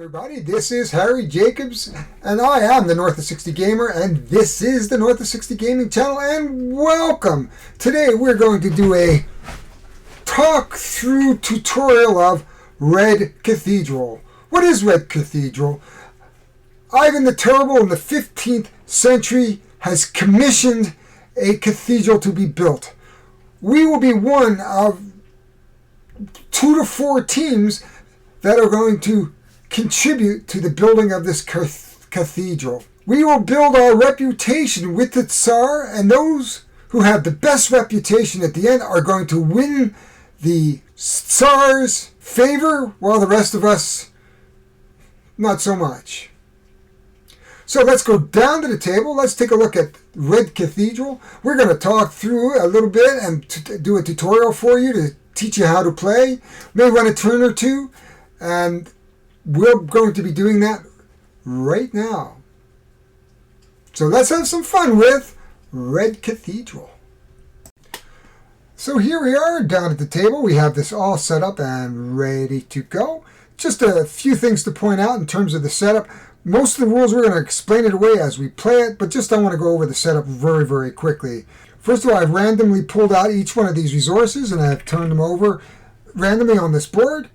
everybody, this is Harry Jacobs, and I am the North of 60 Gamer, and this is the North of 60 Gaming channel, and welcome! Today we're going to do a talk-through tutorial of Red Cathedral. What is Red Cathedral? Ivan the Terrible in the 15th century has commissioned a cathedral to be built. We will be one of 2 to 4 teams that are going to contribute to the building of this cathedral. We will build our reputation with the Tsar, and those who have the best reputation at the end are going to win the Tsar's favor, while the rest of us, not so much. So let's go down to the table. Let's take a look at Red Cathedral. We're going to talk through a little bit and do a tutorial for you to teach you how to play. May run a turn or two, and we're going to be doing that right now. So let's have some fun with Red Cathedral. So here we are down at the table. We have this all set up and ready to go. Just a few things to point out in terms of the setup. Most of the rules we're going to explain it away as we play it, but just I want to go over the setup very, very quickly. First of all, I've randomly pulled out each one of these resources and I've turned them over randomly on this board.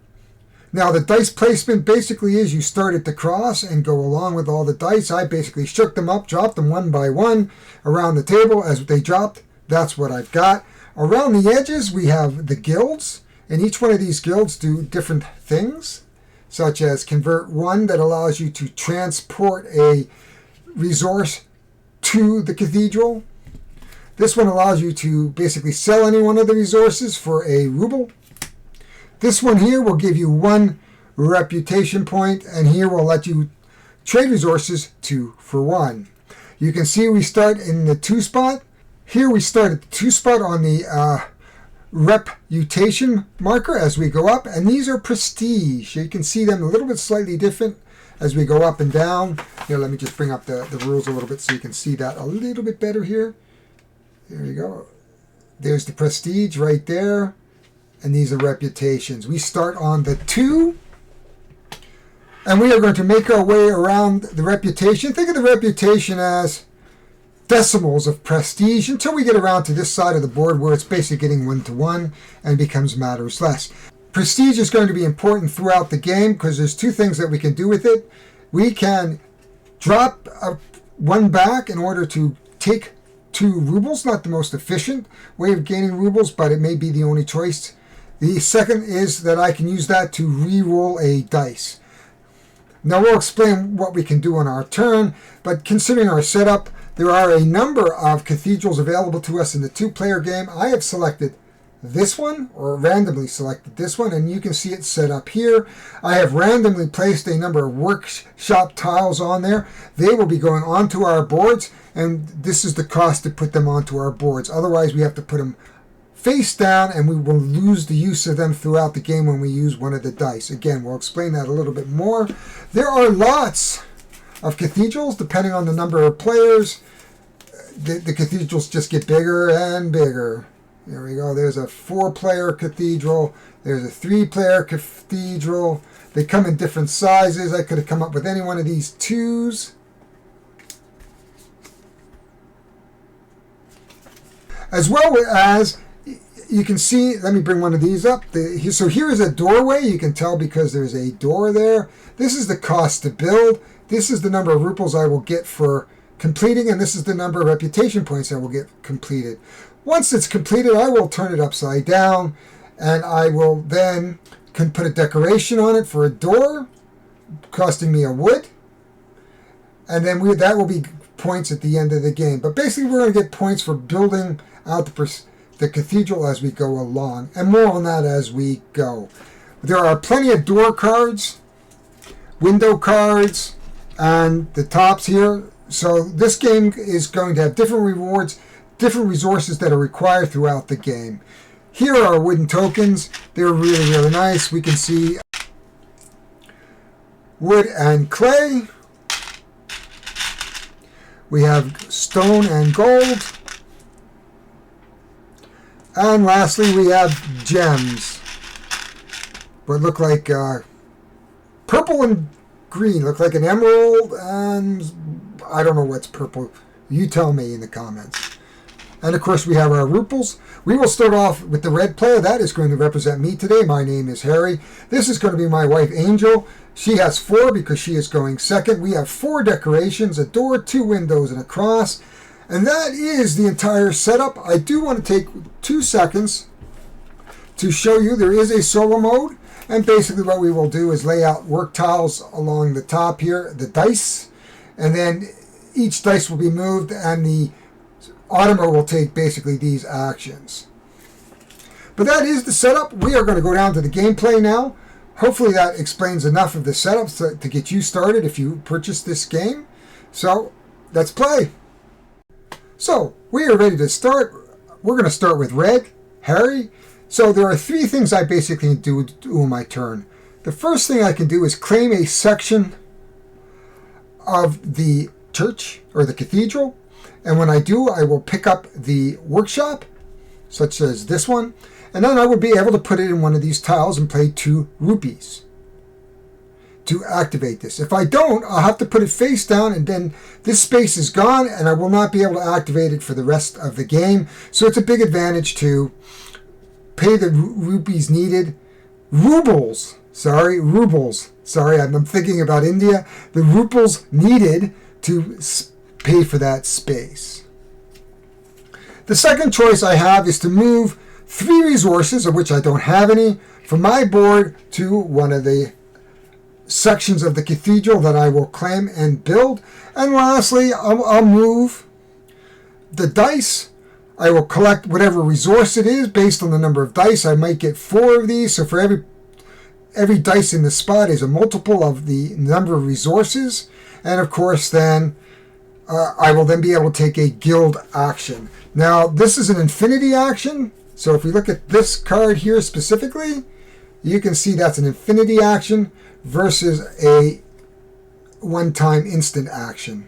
Now the dice placement basically is you start at the cross and go along with all the dice. I basically shook them up, dropped them one by one around the table as they dropped. That's what I've got. Around the edges we have the guilds, and each one of these guilds do different things, such as convert one that allows you to transport a resource to the cathedral. This one allows you to basically sell any one of the resources for a ruble. This one here will give you 1 reputation point, and here will let you trade resources 2 for 1. You can see we start in the 2 spot. Here we start at the 2 spot on the reputation marker as we go up, and these are prestige. You can see them a little bit slightly different as we go up and down. Here, let me just bring up the rules a little bit so you can see that a little bit better here. There you go. There's the prestige right there. And these are reputations. We start on the 2. And we are going to make our way around the reputation. Think of the reputation as decimals of prestige until we get around to this side of the board where it's basically getting 1 to 1 and becomes matters less. Prestige is going to be important throughout the game because there's 2 things that we can do with it. We can drop 1 back in order to take 2 rubles. Not the most efficient way of gaining rubles, but it may be the only choice. The second is that I can use that to re-roll a dice. Now we'll explain what we can do on our turn, but considering our setup, there are a number of cathedrals available to us in the 2-player game. I have selected this one, or randomly selected this one, and you can see it set up here. I have randomly placed a number of workshop tiles on there. They will be going onto our boards, and this is the cost to put them onto our boards. Otherwise, we have to put them face down, and we will lose the use of them throughout the game when we use one of the dice. Again, we'll explain that a little bit more. There are lots of cathedrals depending on the number of players. The cathedrals just get bigger and bigger. There we go. There's a 4-player cathedral. There's a 3-player cathedral. They come in different sizes. I could have come up with any one of these 2s. As well as you can see, let me bring one of these up. So here is a doorway. You can tell because there's a door there. This is the cost to build. This is the number of rubles I will get for completing, and this is the number of reputation points I will get completed. Once it's completed, I will turn it upside down, and I will then can put a decoration on it for a door, costing me a wood, and then that will be points at the end of the game. But basically, we're going to get points for building out the cathedral as we go along, and more on that as we go. There are plenty of door cards, window cards, and the tops here. So this game is going to have different rewards, different resources that are required throughout the game. Here are wooden tokens. They're really, really nice. We can see wood and clay. We have stone and gold. And lastly, we have gems. What look like purple and green, look like an emerald, and I don't know what's purple. You tell me in the comments. And of course we have our ruples. We will start off with the red player. That is going to represent me today. My name is Harry. This is going to be my wife Angel. She has 4 because she is going second. We have 4 decorations, a door, 2 windows, and a cross. And that is the entire setup. I do want to take 2 seconds to show you there is a solo mode. And basically what we will do is lay out work tiles along the top here, the dice. And then each dice will be moved and the Automa will take basically these actions. But that is the setup. We are going to go down to the gameplay now. Hopefully that explains enough of the setup to get you started if you purchase this game. So let's play. So we are ready to start. We're going to start with red, Harry. So there are 3 things I basically do on my turn. The first thing I can do is claim a section of the church or the cathedral. And when I do, I will pick up the workshop, such as this one, and then I will be able to put it in one of these tiles and pay 2 rupees to activate this. If I don't, I'll have to put it face down, and then this space is gone, and I will not be able to activate it for the rest of the game. So it's a big advantage to pay the rupees needed. Rubles. Sorry, I'm thinking about India. The rubles needed to pay for that space. The second choice I have is to move 3 resources, of which I don't have any, from my board to one of the sections of the cathedral that I will claim and build. And lastly, I'll move the dice. I will collect whatever resource it is based on the number of dice. I might get 4 of these, so for every dice in the spot is a multiple of the number of resources. And of course then I will then be able to take a guild action. Now, this is an infinity action. So if we look at this card here specifically, you can see that's an infinity action versus a one-time instant action.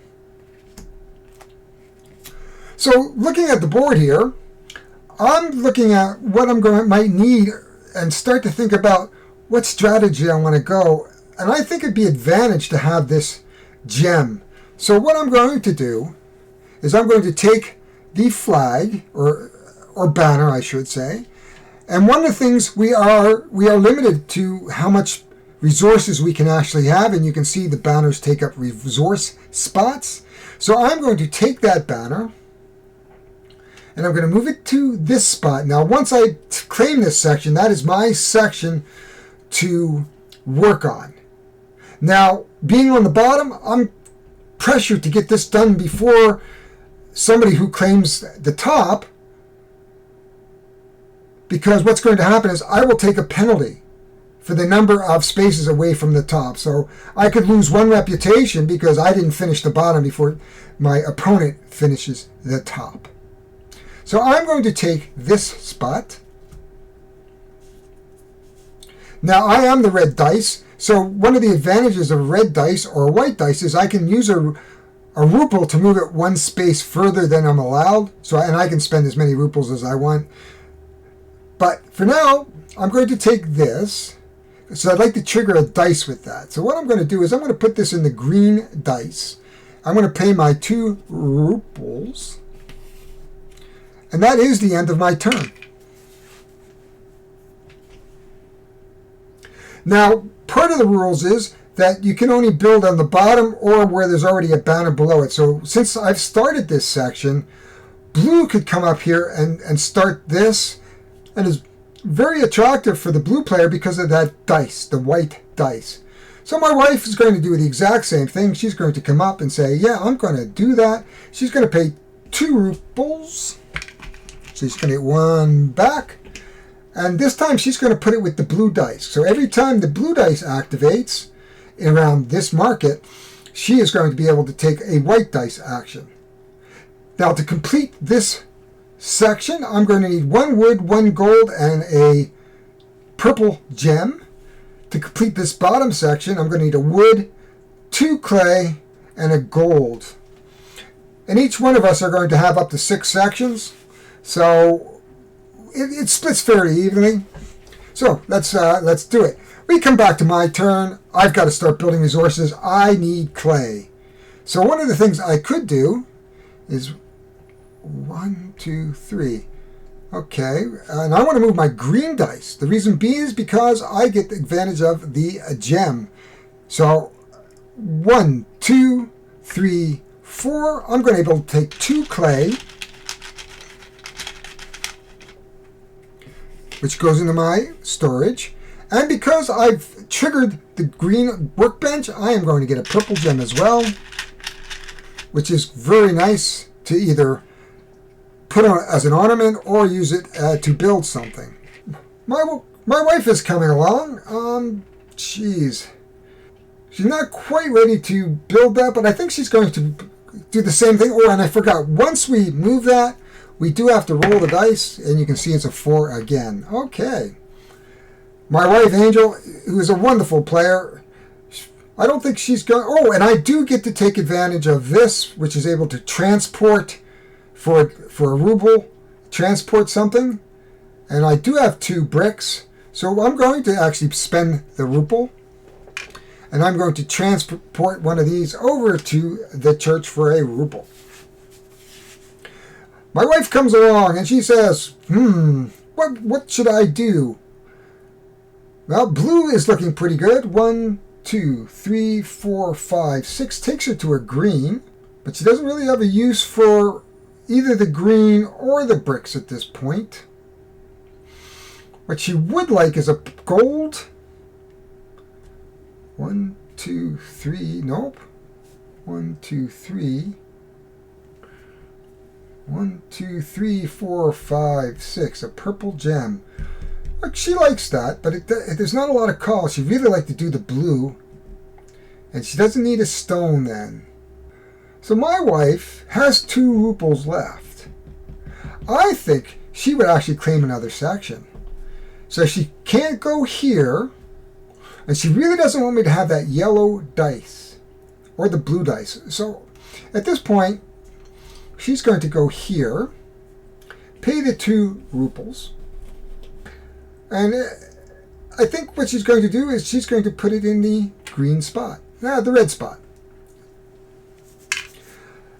So looking at the board here, I'm looking at what might need and start to think about what strategy I want to go. And I think it'd be advantage to have this gem. So what I'm going to do is I'm going to take the flag, or banner I should say, and one of the things we are limited to how much resources we can actually have, and you can see the banners take up resource spots. So I'm going to take that banner and I'm going to move it to this spot. Now once I claim this section, that is my section to work on. Now being on the bottom, I'm pressure to get this done before somebody who claims the top, because what's going to happen is I will take a penalty for the number of spaces away from the top. So I could lose 1 reputation because I didn't finish the bottom before my opponent finishes the top. So I'm going to take this spot. Now I am the red dice. So one of the advantages of a red dice or a white dice is I can use a ruple to move it 1 space further than I'm allowed. And I can spend as many ruples as I want. But for now, I'm going to take this. So I'd like to trigger a dice with that. So what I'm going to do is I'm going to put this in the green dice. I'm going to pay my 2 ruples. And that is the end of my turn. Now, part of the rules is that you can only build on the bottom or where there's already a banner below it. So since I've started this section, blue could come up here and start this, and is very attractive for the blue player because of that dice, the white dice. So my wife is going to do the exact same thing. She's going to come up and say, yeah, I'm going to do that. She's going to pay 2 ruples. So she's going to get 1 back. And this time she's going to put it with the blue dice. So every time the blue dice activates around this market, she is going to be able to take a white dice action. Now to complete this section, I'm going to need 1 wood, 1 gold, and a purple gem. To complete this bottom section, I'm going to need a wood, 2 clay, and a gold. And each one of us are going to have up to 6 sections. So it splits fairly evenly. So let's do it. We come back to my turn. I've got to start building resources. I need clay. So one of the things I could do is 1, 2, 3. Okay, and I want to move my green dice. The reason being is because I get the advantage of the gem. So 1, 2, 3, 4. I'm going to be able to take 2 clay, which goes into my storage. And because I've triggered the green workbench, I am going to get a purple gem as well, which is very nice to either put on as an ornament or use it to build something. My wife is coming along. She's not quite ready to build that, but I think she's going to do the same thing. Oh, and I forgot, once we move that, we do have to roll the dice, and you can see it's a 4 again. Okay. My wife, Angel, who is a wonderful player, I don't think she's going... Oh, and I do get to take advantage of this, which is able to transport for a ruble, transport something. And I do have 2 bricks, so I'm going to actually spend the ruble. And I'm going to transport one of these over to the church for a ruble. My wife comes along and she says, what should I do? Well, blue is looking pretty good. 1, 2, 3, 4, 5, 6 takes her to a green, but she doesn't really have a use for either the green or the bricks at this point. What she would like is a gold. 1, 2, 3, nope. 1, 2, 3. 1, 2, 3, 4, 5, 6. A purple gem. Look, she likes that, but there's not a lot of call. She'd really like to do the blue. And she doesn't need a stone then. So my wife has 2 rubles left. I think she would actually claim another section. So she can't go here. And she really doesn't want me to have that yellow dice. Or the blue dice. So at this point, she's going to go here. Pay the 2 rubles. And I think what she's going to do is she's going to put it in the green spot. The red spot.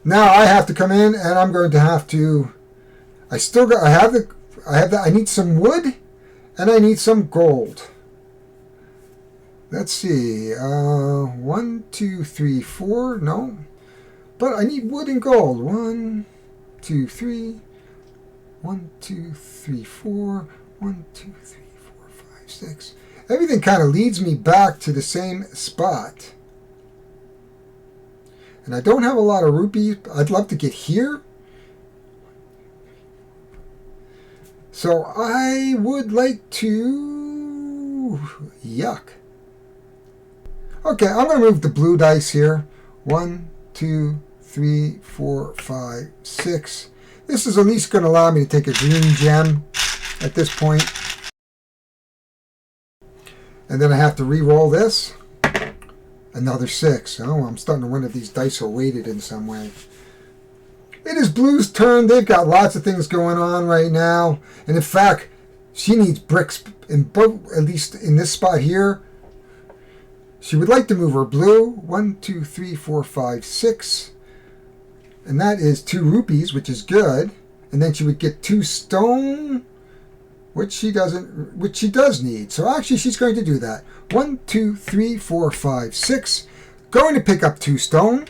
Now I have to come in and I'm going to have to... I need some wood and I need some gold. Let's see. 1, 2, 3, 4. No. But I need wood and gold. 1, 2, 3. 1, 2, 3, 4. 1, 2, 3, 4, 5, 6. Everything kind of leads me back to the same spot. And I don't have a lot of rupees. I'd love to get here. So I would like to... Yuck. Okay, I'm going to move the blue dice here. 1, 2, 3, 4, 5, 6. This is at least going to allow me to take a green gem at this point. And then I have to re-roll this. Another 6. Oh, I'm starting to wonder if these dice are weighted in some way. It is Blue's turn. They've got lots of things going on right now. And in fact, she needs bricks in both, at least in this spot here. She would like to move her blue. 1, 2, 3, 4, 5, 6. And that is 2 rupees, which is good. And then she would get 2 stone, which she does need. So actually she's going to do that. 1, 2, 3, 4, 5, 6. Going to pick up 2 stone.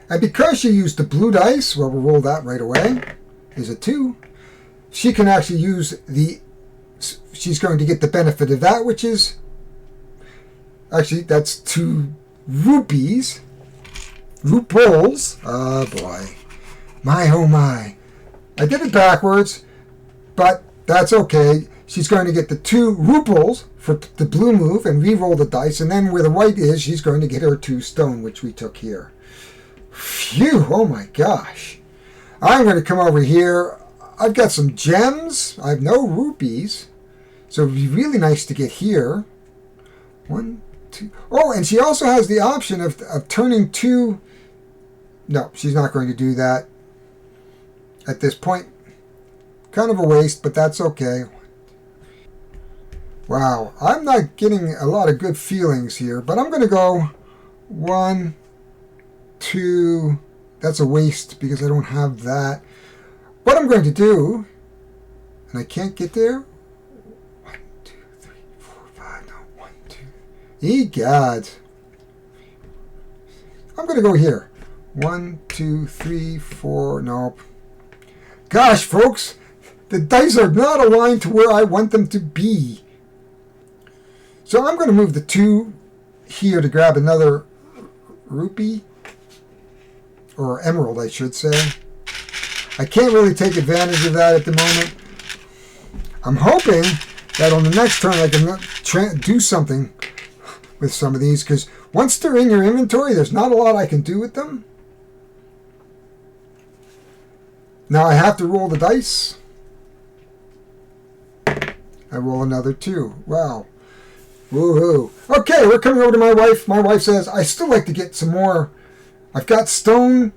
And because she used the blue dice, well, we'll roll that right away. There's a 2. She can actually use the... She's going to get the benefit of that, which is... Actually, that's 2 rupees. Rubles. Oh, boy. My, oh, my. I did it backwards, but that's okay. She's going to get the 2 rubles for the blue move and re-roll the dice. And then where the white is, she's going to get her 2 stone, which we took here. Phew, oh my gosh. I'm going to come over here. I've got some gems. I have no rupees. So it would be really nice to get here. 1, 2. Oh, and she also has the option of turning 2. No, she's not going to do that at this point. Kind of a waste, but that's okay. Wow, I'm not getting a lot of good feelings here, but I'm going to go 1, 2. That's a waste because I don't have that. What I'm going to do, and I can't get there. 1, 2, 3, 4, 5. No, 1, 2. Egad. I'm going to go here. 1, 2, 3, 4. Nope. Gosh, folks, the dice are not aligned to where I want them to be. So I'm going to move the 2 here to grab another rupee, or emerald, I should say. I can't really take advantage of that at the moment. I'm hoping that on the next turn I can do something with some of these, because once they're in your inventory, there's not a lot I can do with them. Now I have to roll the dice. I roll another 2. Wow. Woohoo. Okay, we're coming over to my wife. My wife says, I still like to get some more. I've got stone,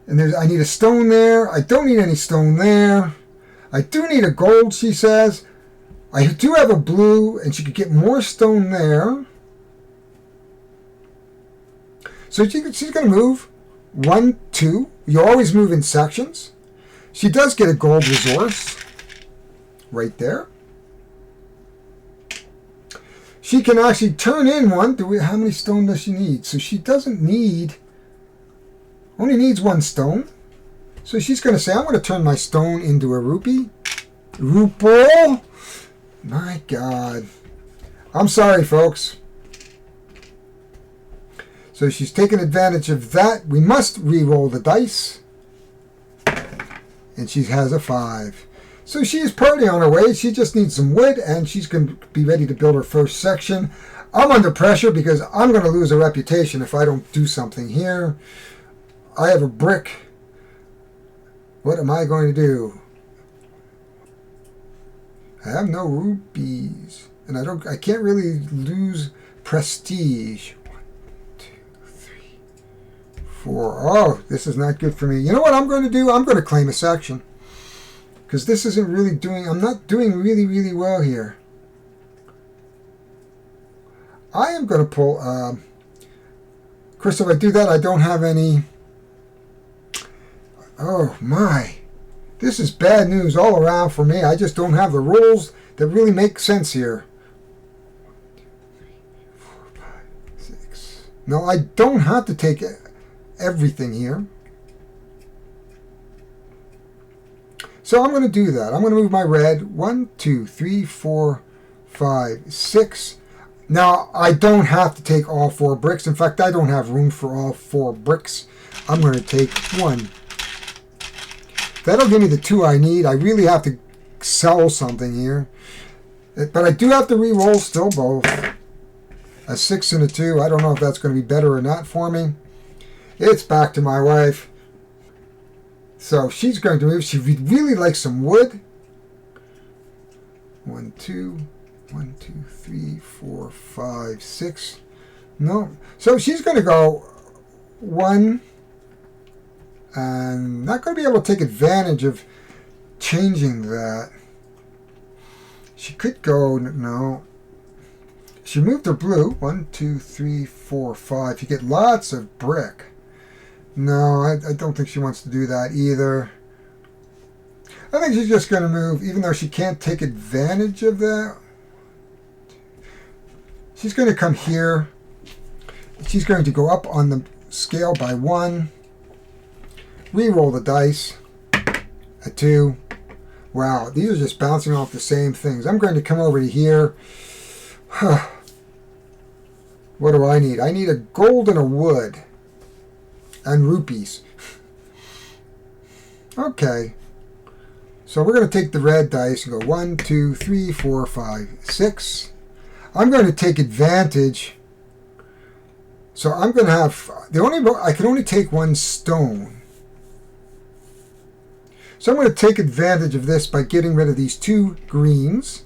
and I need a stone there. I don't need any stone there. I do need a gold, she says. I do have a blue, and she could get more stone there. So she's going to move 1, 2. You always move in sections. She does get a gold resource right there. She can actually turn in one. How many stone does she need? So she doesn't need, only needs 1 stone. So she's going to say, I'm going to turn my stone into a rupee. Ruple? My God. I'm sorry, folks. So she's taken advantage of that. We must re-roll the dice. And she has a 5. So she is partly on her way. She just needs some wood, and she's going to be ready to build her first section. I'm under pressure because I'm going to lose a reputation if I don't do something here. I have a brick. What am I going to do? I have no rupees, and I can't really lose prestige. 1, 2, 3, 4. Oh, this is not good for me. You know what I'm going to do? I'm going to claim a section. Because this isn't really doing, I'm not doing really, really well here. I am going to pull, of course, if I do that, I don't have any, oh my, this is bad news all around for me. I just don't have the rules that really make sense here. 1, 2, 3, 4, 5, 6. No, I don't have to take everything here. So I'm going to do that. I'm going to move my red. 1, 2, 3, 4, 5, 6. Now, I don't have to take all 4 bricks. In fact, I don't have room for all 4 bricks. I'm going to take 1. That'll give me the 2 I need. I really have to sell something here. But I do have to re-roll still both. A 6 and a 2. I don't know if that's going to be better or not for me. It's back to my wife. So she's going to move. She really likes some wood. 1, 2, 1, 2, 3, 4, 5, 6. No. So she's going to go 1. And not going to be able to take advantage of changing that. She could go, no. She moved her blue. 1, 2, 3, 4, 5. You get lots of brick. No, I don't think she wants to do that either. I think she's just going to move, even though she can't take advantage of that. She's going to come here. She's going to go up on the scale by 1. Re-roll the dice. A 2. Wow, these are just bouncing off the same things. I'm going to come over to here. What do I need? I need a gold and a wood. And rupees. Okay. So we're going to take the red dice and go 1, 2, 3, 4, 5, 6. I'm going to take advantage. So I'm going to have I can only take 1 stone. So I'm going to take advantage of this by getting rid of these 2 greens,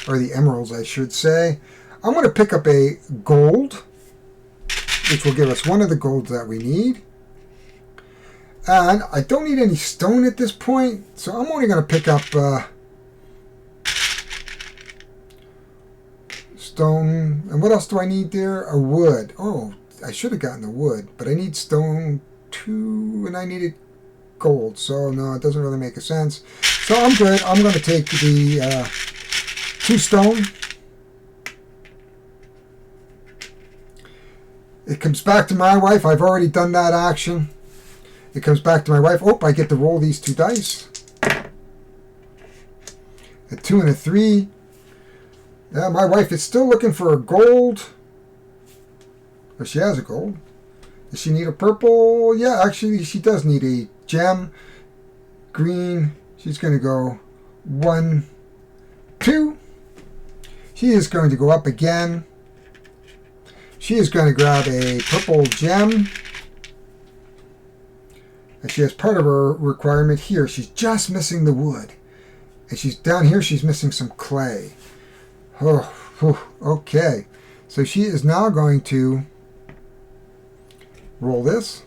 or the emeralds, I should say. I'm going to pick up a gold, which will give us 1 of the golds that we need. And I don't need any stone at this point, so I'm only going to pick up stone. And what else do I need there? A wood. Oh, I should have gotten a wood, but I need stone 2, and I needed gold. So no, it doesn't really make a sense. So I'm good. I'm going to take the 2 stone. It comes back to my wife. I've already done that action. It comes back to my wife. Oh, I get to roll these 2 dice. A 2 and a 3. Yeah, my wife is still looking for a gold. Oh, she has a gold. Does she need a purple? Yeah, actually, she does need a gem. Green. She's going to go 1, 2. She is going to go up again. She is going to grab a purple gem. And she has part of her requirement here. She's just missing the wood. And she's down here, she's missing some clay. Oh, whew, okay. So she is now going to roll this.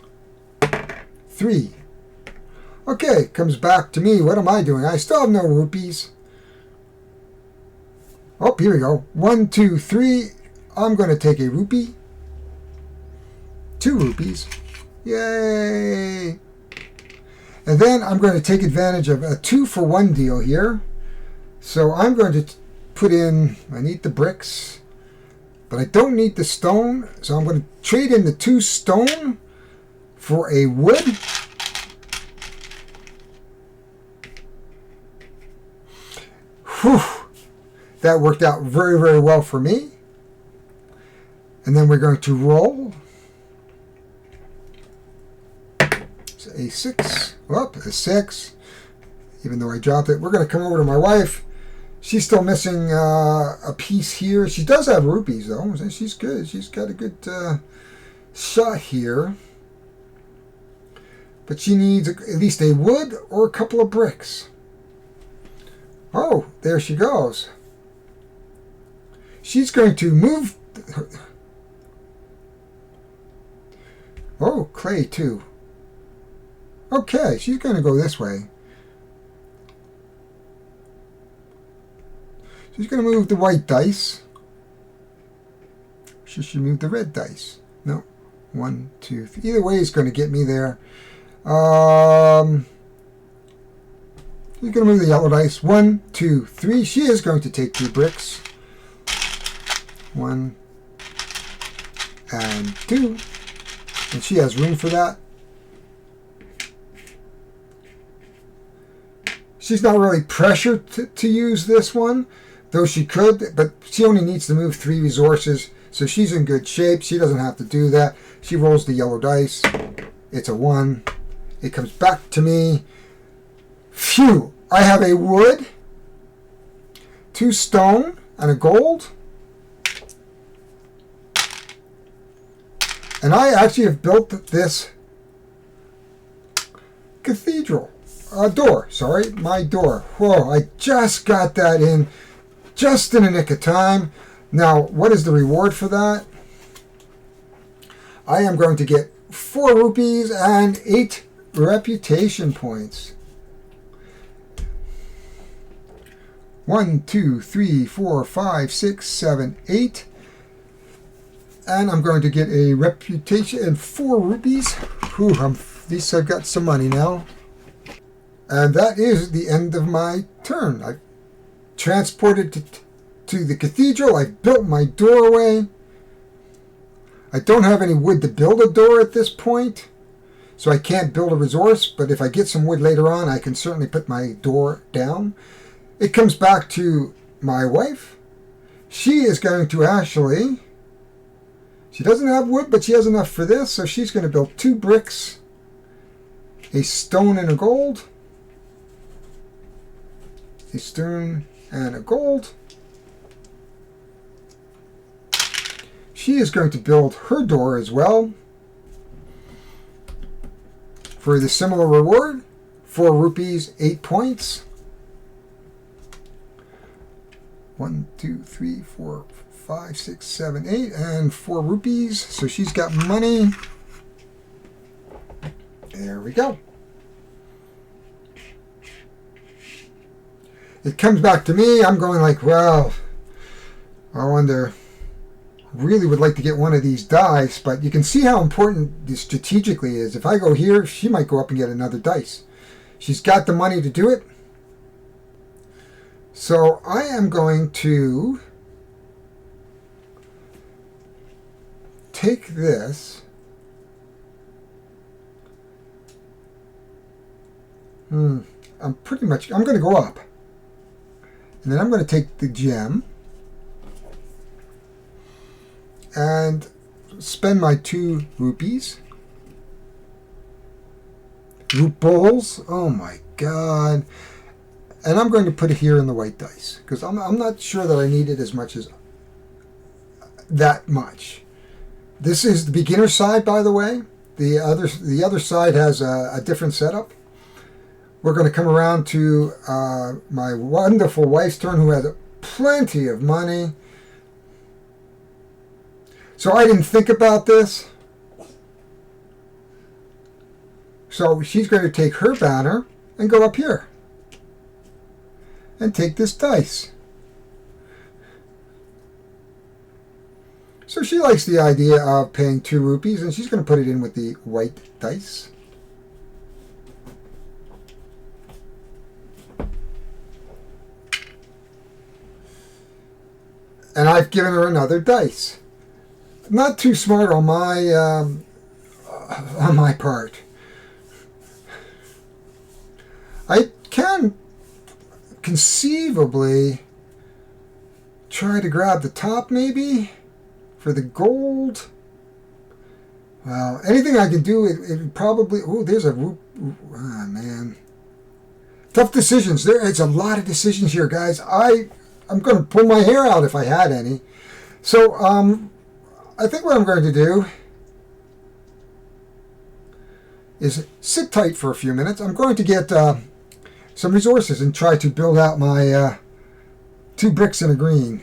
3. Okay, comes back to me. What am I doing? I still have no rupees. Oh, here we go. 1, 2, 3. I'm going to take a rupee. 2 rupees. Yay! And then I'm going to take advantage of a 2-for-1 deal here. So I'm going to put in, I need the bricks, but I don't need the stone. So I'm going to trade in the 2 stone for a wood. Whew! That worked out very, very well for me. And then we're going to roll. So a 6. Whoop, a 6. Even though I dropped it. We're going to come over to my wife. She's still missing a piece here. She does have rupees, though. She's good. She's got a good shot here. But she needs at least a wood or a couple of bricks. Oh, there she goes. She's going to move. Oh, clay too. Okay, she's going to go this way. She's going to move the white dice. Should she move the red dice? No. 1, 2, 3. Either way is going to get me there. She's going to move the yellow dice. 1, 2, 3. She is going to take 2 bricks. 1 and 2. And she has room for that. She's not really pressured to use this one, though she could, but she only needs to move 3 resources, so she's in good shape. She doesn't have to do that. She rolls the yellow dice. It's a 1. It comes back to me. Phew! I have a wood, 2 stone, and a gold. And I actually have built this cathedral. Door, sorry, my door. Whoa, I just got that in just in the nick of time. Now, what is the reward for that? I am going to get 4 rupees and 8 reputation points. 1, 2, 3, 4, 5, 6, 7, 8. And I'm going to get a reputation and 4 rupees. Whew, at least I've got some money now. And that is the end of my turn. I've transported to the cathedral. I've built my doorway. I don't have any wood to build a door at this point, so I can't build a resource, but if I get some wood later on, I can certainly put my door down. It comes back to my wife. She is going to actually... She doesn't have wood, but she has enough for this, so she's going to build 2 bricks, a stone and a gold. A stone and a gold. She is going to build her door as well for the similar reward, 4 rupees, 8 points. 1, 2, 3, 4, 5, 6, 7, 8, and 4 rupees. So she's got money. There we go. It comes back to me. I'm going like, well, I wonder. Really would like to get one of these dice, but you can see how important this strategically is. If I go here, she might go up and get another dice. She's got the money to do it. So I am going to take this. I'm going to go up. And then I'm going to take the gem and spend my 2 rupees. Rupees. Oh my God. And I'm going to put it here in the white dice because I'm not sure that I need it as much as that much. This is the beginner side, by the way. The other side has a different setup. We're going to come around to my wonderful wife's turn, who has plenty of money. So I didn't think about this. So she's going to take her banner and go up here and take this dice. So she likes the idea of paying 2 rupees, and she's going to put it in with the white dice. And I've given her another dice. Not too smart on my part. I can conceivably try to grab the top, maybe, for the gold. Well, anything I can do, it probably... Oh, there's a... Ah, man. Tough decisions. It's a lot of decisions here, guys. I'm going to pull my hair out if I had any. So, I think what I'm going to do is sit tight for a few minutes. I'm going to get some resources and try to build out my 2 bricks and a green.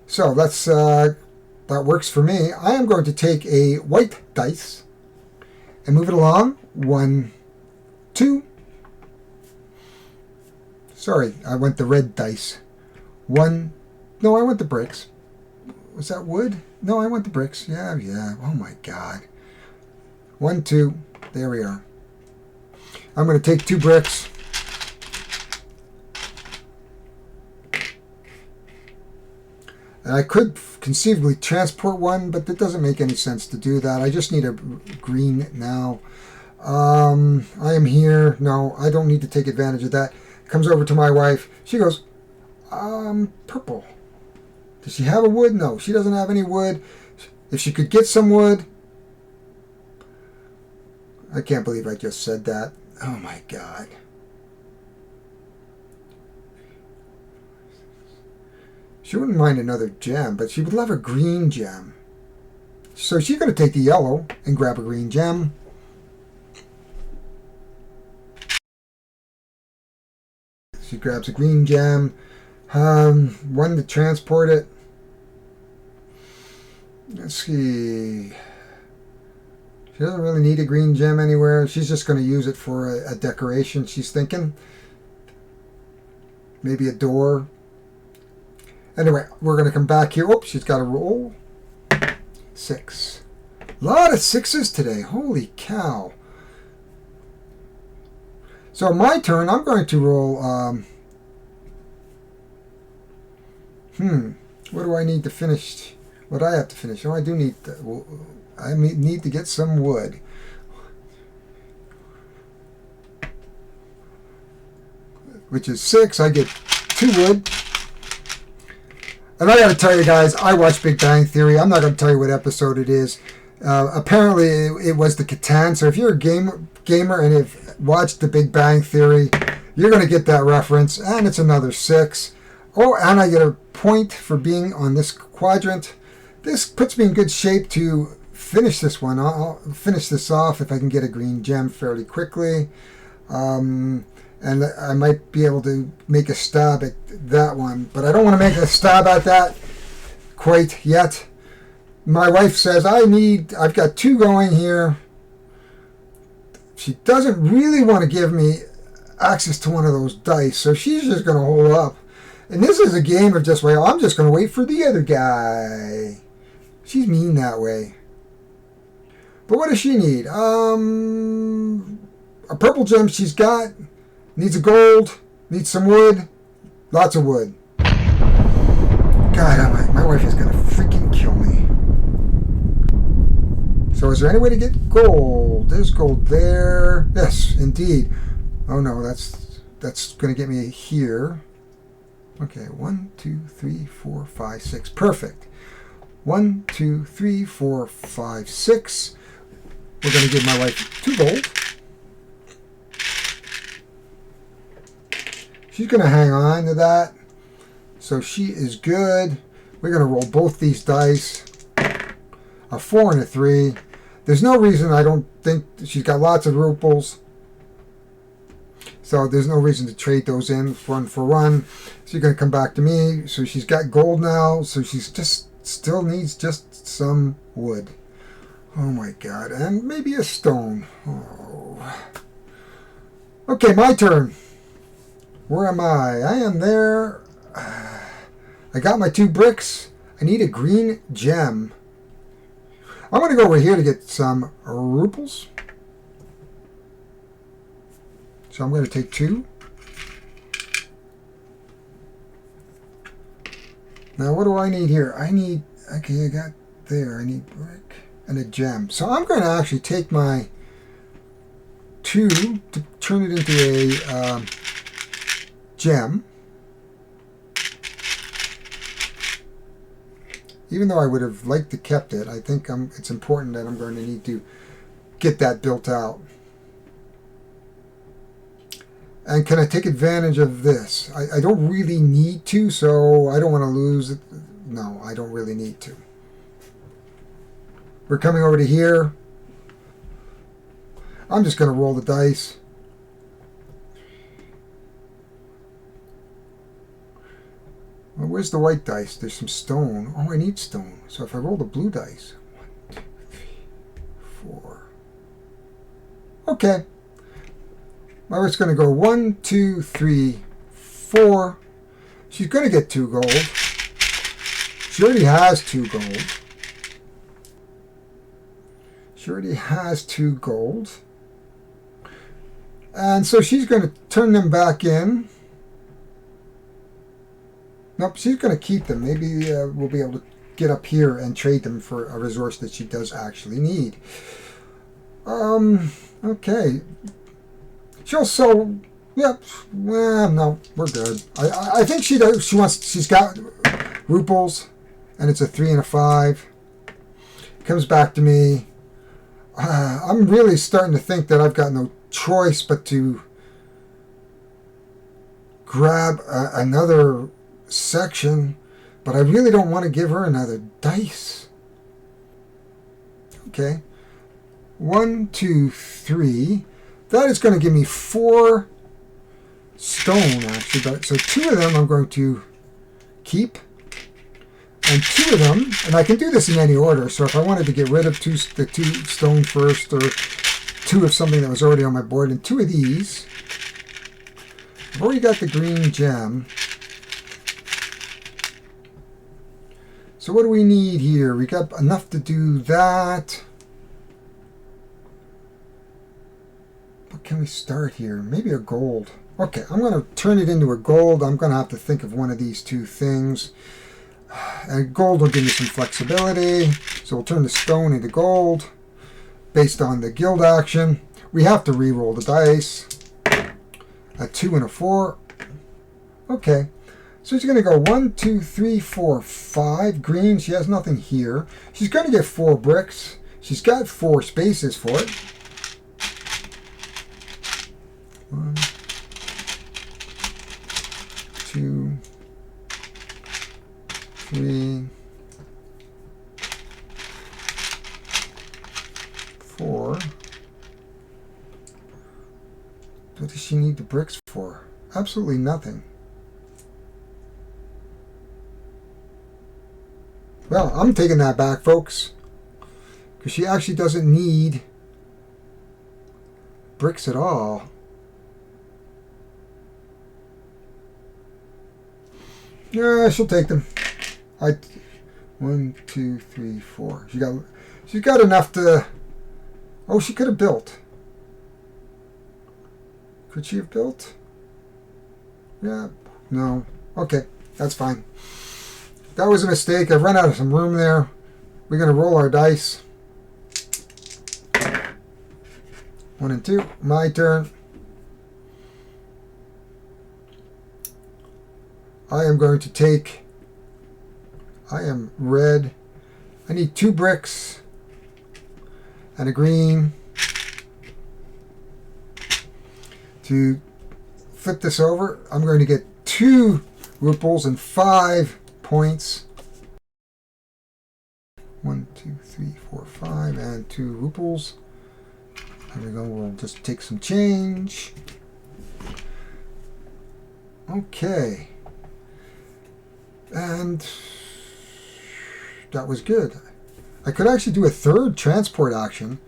So let's that works for me. I am going to take a white dice and move it along. 1, 2. Sorry, I went the red dice. 1. No, I went the bricks. Was that wood? No, I went the bricks. Yeah. Oh my God. 1, 2. There we are. I'm going to take 2 bricks. And I could conceivably transport 1, but that doesn't make any sense to do that. I just need a green now. I am here. No, I don't need to take advantage of that. Comes over to my wife. She goes, purple. Does she have a wood? No, she doesn't have any wood. If she could get some wood. I can't believe I just said that. Oh my God. She wouldn't mind another gem, but she would love a green gem. So she's going to take the yellow and grab a green gem. She grabs a green gem. 1 to transport it. Let's see. She doesn't really need a green gem anywhere. She's just going to use it for a decoration, she's thinking. Maybe a door. Anyway, we're going to come back here. Oh, she's got a roll. 6. A lot of 6s today. Holy cow. So my turn, I'm going to roll... What do I need to finish? What do I have to finish? Oh, I do need to... Well, I need to get some wood. Which is 6. I get 2 wood. And I got to tell you guys, I watch Big Bang Theory. I'm not going to tell you what episode it is. Apparently, it was the Catan. So if you're a gamer and have watched the Big Bang Theory, you're going to get that reference. And it's another 6. Oh, and I get a point for being on this quadrant. This puts me in good shape to finish this one. I'll finish this off if I can get a green gem fairly quickly. And I might be able to make a stab at that one. But I don't want to make a stab at that quite yet. My wife says, I've got 2 going here. She doesn't really want to give me access to one of those dice. So she's just going to hold up. And this is a game of just, well, I'm just going to wait for the other guy. She's mean that way. But what does she need? A purple gem she's got. Needs a gold. Needs some wood. Lots of wood. God, my wife is going to freaking kill me. So is there any way to get gold? There's gold there. Yes, indeed. Oh no, that's going to get me here. Okay, 1, 2, 3, 4, 5, 6. Perfect. 1, 2, 3, 4, 5, 6. We're going to give my wife 2 gold. She's going to hang on to that. So she is good. We're going to roll both these dice. A 4 and a 3. There's no reason, I don't think, she's got lots of ruples. So there's no reason to trade those in one for one. She's going to come back to me. So she's got gold now. So she's just still needs just some wood. Oh my God. And maybe a stone. Oh. Okay, my turn. Where am I? I am there. I got my 2 bricks. I need a green gem. I'm going to go over here to get some ruples. So I'm going to take 2. Now what do I need here? I need, okay, I got there. I need brick and a gem. So I'm going to actually take my 2 to turn it into a gem. Even though I would have liked to kept it, I think it's important that I'm going to need to get that built out. And can I take advantage of this? I don't really need to, so I don't want to lose it. No, I don't really need to. We're coming over to here. I'm just going to roll the dice. Well, where's the white dice? There's some stone. Oh, I need stone. So if I roll the blue dice. 1, 2, 3, 4. Okay. Well, it's going to go 1, 2, 3, 4. She's going to get 2 gold. She already has 2 gold. She already has 2 gold. And so she's going to turn them back in. Nope, she's going to keep them. Maybe we'll be able to get up here and trade them for a resource that she does actually need. Okay. She'll sell. Yep. Well, no, we're good. I think she does. She's got ruples, and it's a 3 and a 5. Comes back to me. I'm really starting to think that I've got no choice but to grab another section, but I really don't want to give her another dice. Okay. 1, 2, 3. That is going to give me 4 stone, actually. So 2 of them I'm going to keep. And 2 of them, and I can do this in any order, so if I wanted to get rid of the 2 stone first, or 2 of something that was already on my board, and 2 of these. I've already got the green gem. So what do we need here? We got enough to do that. What can we start here? Maybe a gold. Okay, I'm going to turn it into a gold. I'm going to have to think of one of these 2 things. And gold will give me some flexibility. So we'll turn the stone into gold based on the guild action. We have to re-roll the dice. A 2 and a 4. Okay. So she's going to go 1, 2, 3, 4, 5. Green, she has nothing here. She's going to get 4 bricks. She's got 4 spaces for it. 1, 2, 3, 4. What does she need the bricks for? Absolutely nothing. Well, I'm taking that back, folks, because she actually doesn't need bricks at all. Yeah, she'll take them. 1, 2, 3, 4. She's got enough to. Oh, she could have built. Could she have built? Yeah. No. Okay, that's fine. That was a mistake. I've run out of some room there. We're going to roll our dice. 1 and 2. My turn. I am going to take. I am red. I need 2 bricks and a green to flip this over. I'm going to get 2 ruples and 5 points. 1, 2, 3, 4, 5, and 2 ruples. There we go. We'll just take some change. Okay. And that was good. I could actually do a 3rd transport action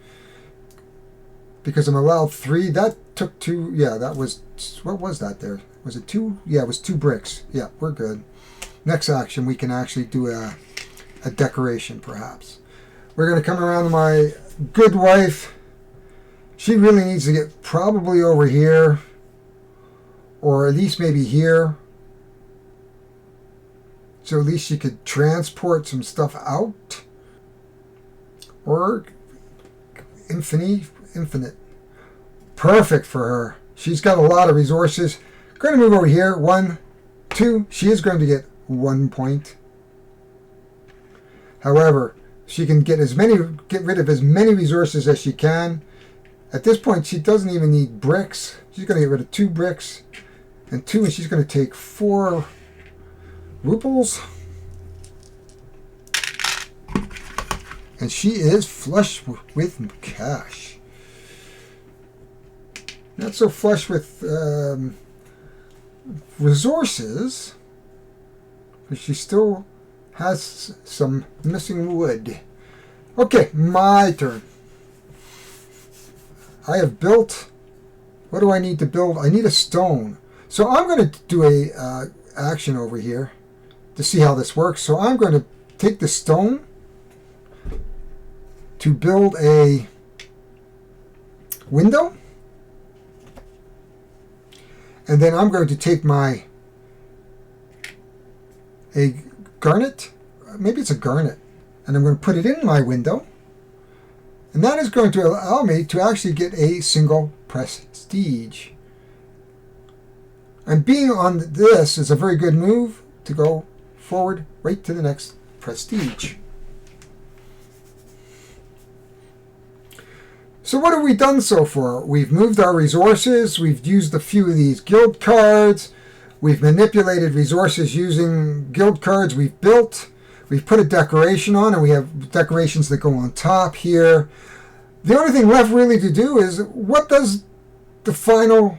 because I'm allowed 3. That took 2. Yeah, that was. What was that there? Was it 2? Yeah, it was 2 bricks. Yeah, we're good. Next action, we can actually do a decoration, perhaps. We're going to come around to my good wife. She really needs to get probably over here, or at least maybe here. So at least she could transport some stuff out. Or infinite. Perfect for her. She's got a lot of resources. Going to move over here. 1, 2. She is going to get 1 point. However, she can get rid of as many resources as she can. At this point, she doesn't even need bricks. She's going to get rid of 2 bricks and 2, and she's going to take 4 ruples. And she is flush with cash. Not so flush with resources, but she still has some missing wood. Okay, my turn. I have built. What do I need to build? I need a stone. So I'm going to do a action over here to see how this works. So I'm going to take the stone to build a window. And then I'm going to take a garnet. Maybe it's a garnet. And I'm going to put it in my window. And that is going to allow me to actually get a single prestige. And being on this is a very good move to go forward right to the next prestige. So what have we done so far? We've moved our resources. We've used a few of these guild cards. We've manipulated resources using guild cards. We've built. We've put a decoration on, and we have decorations that go on top here. The only thing left really to do is, what does the final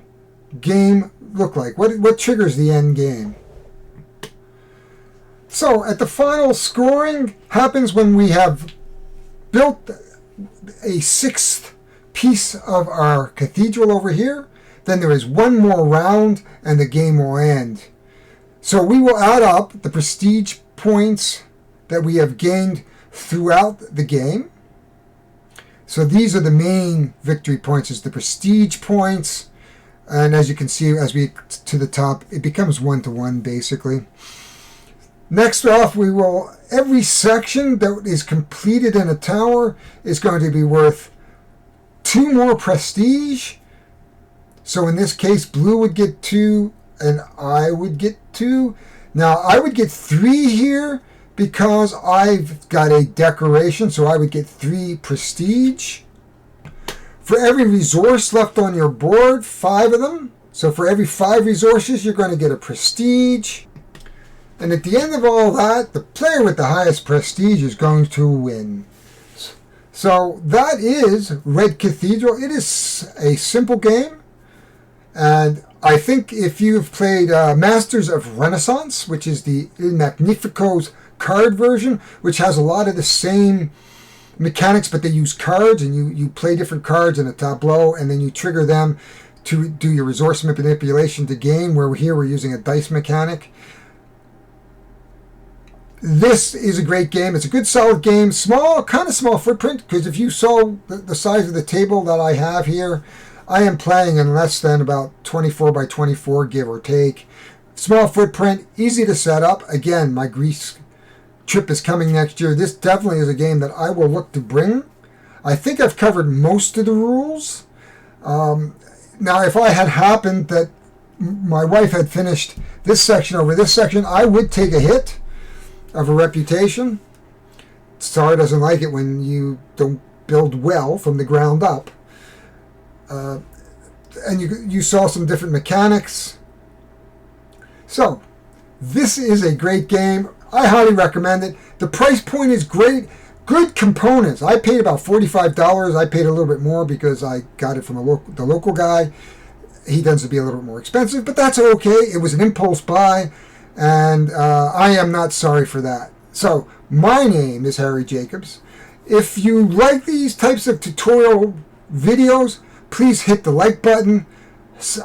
game look like? What triggers the end game? So at the final scoring happens when we have built a 6th piece of our cathedral over here. Then there is 1 more round and the game will end. So we will add up the prestige points that we have gained throughout the game. So these are the main victory points, is the prestige points. And as you can see, as we to the top, it becomes 1-to-1 basically. Next off, we will, every section that is completed in a tower is going to be worth 2 more prestige. So in this case, blue would get 2 and I would get 2. Now I would get 3 here because I've got a decoration, so I would get 3 prestige. For every resource left on your board, 5 of them. So for every 5 resources, you're going to get a prestige. And at the end of all that, the player with the highest prestige is going to win. So that is Red Cathedral. It is a simple game. And I think if you've played Masters of Renaissance, which is the Il Magnifico's card version, which has a lot of the same mechanics, but they use cards, and you play different cards in a tableau, and then you trigger them to do your resource manipulation to gain, where here we're using a dice mechanic. This is a great game. It's a good solid game. Small, kind of small footprint, because if you saw the size of the table that I have here, I am playing in less than about 24 by 24, give or take. Small footprint, easy to set up. Again, my Greece trip is coming next year. This definitely is a game that I will look to bring. I think I've covered most of the rules. Now, if I had happened that my wife had finished this section over this section, I would take a hit of a reputation. Star doesn't like it when you don't build well from the ground up. And you saw some different mechanics. So, this is a great game. I highly recommend it. The price point is great. Good components. I paid about $45. I paid a little bit more because I got it from the local guy. He tends to be a little bit more expensive, but that's okay. It was an impulse buy, and I am not sorry for that. So, my name is Harry Jacobs. If you like these types of tutorial videos, please hit the like button.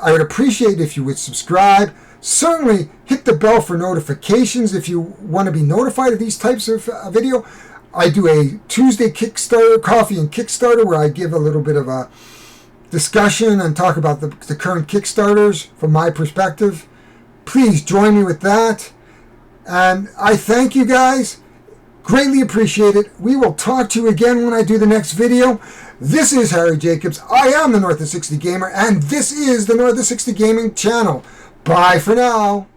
I would appreciate if you would subscribe. Certainly hit the bell for notifications if you want to be notified of these types of video. I do a Tuesday Kickstarter, Coffee and Kickstarter, where I give a little bit of a discussion and talk about the current Kickstarters from my perspective. Please join me with that. And I thank you guys. Greatly appreciate it. We will talk to you again when I do the next video. This is Harry Jacobs. I am the North of 60 Gamer, and this is the North of 60 Gaming channel. Bye for now.